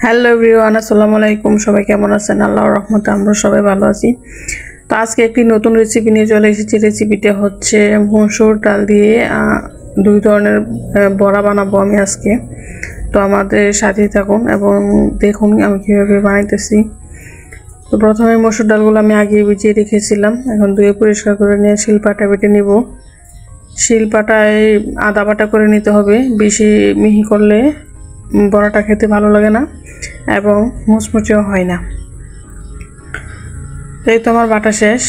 Hello everyone, আসসালামু আলাইকুম। সবাই কেমন আছেন? আল্লাহর রহমতে আমরা সবাই ভালো আছি। তো আজকে একটি নতুন রেসিপি নিয়ে চলে এসেছি। রেসিপিটা হচ্ছে মসুর ডাল দিয়ে দুই ধরনের বড়া বানাবো আমি আজকে। তো আমাদের সাথেই থাকুন এবং দেখুন আমি কীভাবে বানাইতেছি। তো প্রথমে মসুর ডালগুলো আমি আগে ভিজিয়ে রেখেছিলাম, এখন ধুয়ে পরিষ্কার করে নিয়ে শিলপাটা বেটে নেব। শিলপাটায় আদা বাটা করে নিতে হবে, বেশি মিহি করলে বড়াটা খেতে ভালো লাগে না এবং মুচমুচেও হয় না। এই তো আমার বাটা শেষ,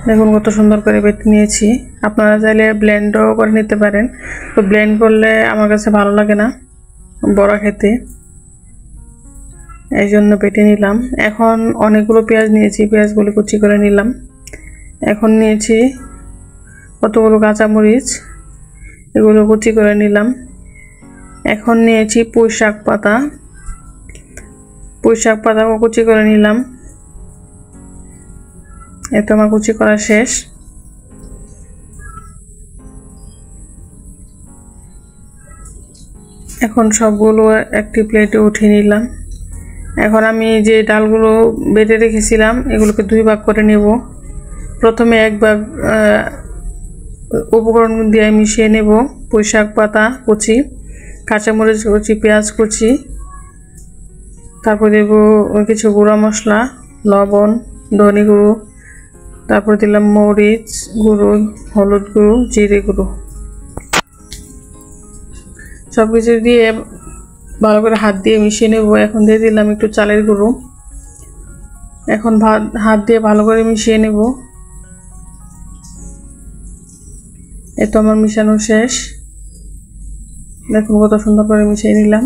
দেখুন কত সুন্দর করে বেটে নিয়েছি। আপনারা চাইলে ব্লেন্ডও করে নিতে পারেন, তো ব্লেন্ড করলে আমার কাছে ভালো লাগে না বড়া খেতে, এই জন্য বেটে নিলাম। এখন অনেকগুলো পেঁয়াজ নিয়েছি, পেঁয়াজগুলো কুচি করে নিলাম। এখন নিয়েছি কতগুলো কাঁচামরিচ, এগুলো কুচি করে নিলাম। এখন নিয়েছি পুঁই শাক পাতাও কুচি করে নিলাম। এতো আমার কুচি করা শেষ। এখন সবগুলো একটি প্লেটে উঠিয়ে নিলাম। এখন আমি যে ডালগুলো বেটে রেখেছিলাম এগুলোকে দুই ভাগ করে নেব। প্রথমে এক ভাগ উপকরণ দিয়ে মিশিয়ে নেব, পুঁই শাক পাতা কুচি, কাঁচামরিচ কুচি, পেঁয়াজ কুচি, তারপর দেব কিছু গুঁড়া মশলা, লবণ, ধনে গুঁড়ো, তারপর দিলাম মরিচ গুঁড়ো, হলুদ গুঁড়ো, জিরে গুঁড়ো। সব কিছু দিয়ে ভালো করে হাত দিয়ে মিশিয়ে নেব। এখন দিয়ে দিলাম একটু চালের গুঁড়ো। এখন হাত দিয়ে ভালো করে মিশিয়ে নেব। এই তো আমার মিশানো শেষ, দেখুন কত সুন্দর করে মিশিয়ে নিলাম।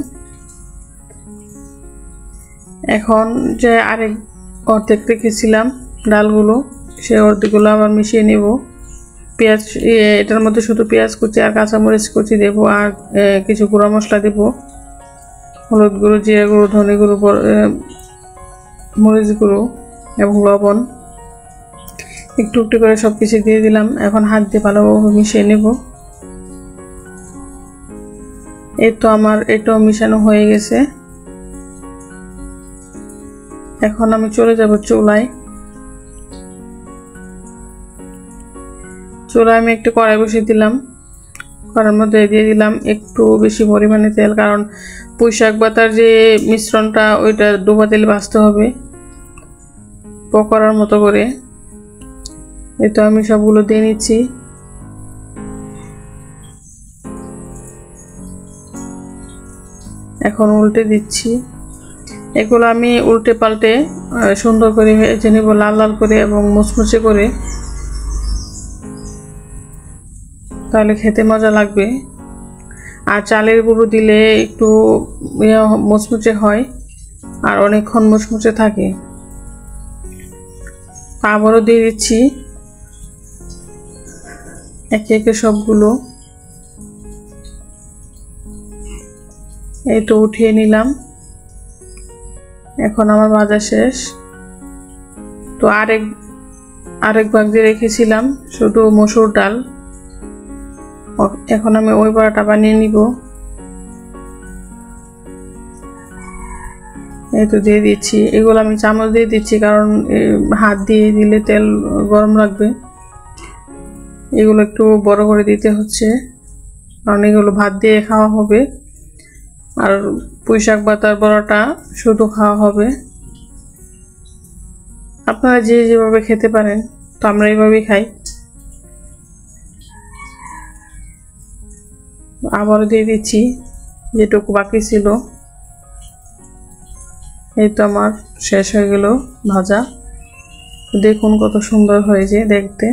এখন যে আরেক অর্ধেক রেখেছিলাম ডালগুলো, সেই অর্ধেকগুলো আবার মিশিয়ে নেব। পেঁয়াজ, এটার মধ্যে শুধু পেঁয়াজ কুচি আর কাঁচামরিচ কুচি দেবো, আর কিছু গুঁড়া মশলা দেব, হলুদ গুঁড়ো, জিরা গুঁড়ো, ধনে গুঁড়ো, মরিচ গুঁড়ো এবং লবণ। একটু একটু করে সব কিছু দিয়ে দিলাম। এখন হাত দিয়ে ভালোভাবে মিশিয়ে নেব। এই তো আমার এটাও মিশানো হয়ে গেছে। এখন আমি চলে যাব চুলায়। আমি একটু কড়াই বসিয়ে দিলাম। কড়াইয়ের মধ্যে দিয়ে দিলাম একটু বেশি পরিমাণে তেল, কারণ পুঁই শাক পাতার যে মিশ্রণটা ওইটা ডোবা তেলে ভাজতে হবে পকোড়ার মতো করে। এই তো আমি সবগুলো দিয়ে নিচ্ছি। এখন উল্টে দিচ্ছি। এগুলো আমি উল্টে পাল্টে সুন্দর করে ভেজে নেব, লাল লাল করে এবং মুচমুচে করে, তাহলে খেতে মজা লাগবে। আর চালের গুঁড়ো দিলে একটু মুচমুচে হয় আর অনেকক্ষণ মুচমুচে থাকে। আবারও দিয়ে দিচ্ছি একে একে সবগুলো। এই তো উঠিয়ে নিলাম। এখন আমার ভাজা শেষ। তো আরেক ভাগ দিয়ে রেখেছিলাম শুধু মসুর ডাল, এখন আমি ওই বড়াটা বানিয়ে নিব। এই তো দিয়ে দিচ্ছি। এগুলো আমি চামচ দিয়ে দিচ্ছি, কারণ হাত দিয়ে দিলে তেল গরম লাগবে। এগুলো একটু বড় করে দিতে হচ্ছে, কারণ এগুলো ভাত দিয়ে খাওয়া হবে আর পুঁই শাক পাতার বড়াটা শুধু খাওয়া হবে। আপনারা যে যেভাবে খেতে পারেন, তো আমরা এইভাবেই খাই। আবারও দিয়ে দিচ্ছি যেটুকু বাকি ছিল। এই তো আমার শেষ হয়ে গেল ভাজা। দেখুন কত সুন্দর হয়েছে দেখতে।